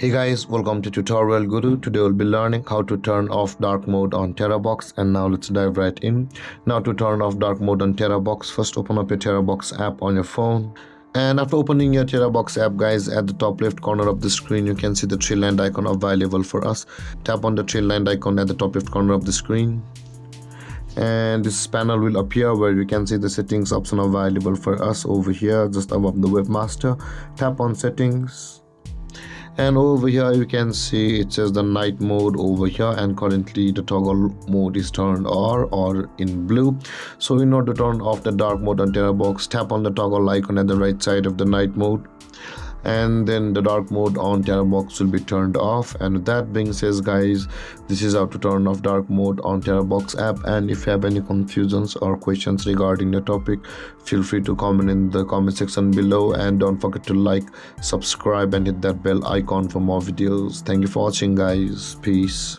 Hey guys, welcome to Tutorial Guru. Today we'll be learning how to turn off dark mode on Terabox, and now let's dive right in. Now to turn off dark mode on Terabox, first open up your Terabox app on your phone. And after opening your Terabox app, guys, at the top left corner of the screen you can see the three line icon available for us. Tap on the three line icon at the top left corner of the screen, and this panel will appear where you can see the settings option available for us over here just above the webmaster. Tap on settings, and over here you can see it says the night mode over here, and currently the toggle mode is turned on or in blue. So in order to turn off the dark mode on Terabox, tap on the toggle icon at the right side of the night mode, and then the dark mode on Terabox will be turned off. And with that being said, guys, this is how to turn off dark mode on Terabox app. And if you have any confusions or questions regarding the topic, feel free to comment in the comment section below, and don't forget to like, subscribe and hit that bell icon for more videos. Thank you for watching, guys. Peace.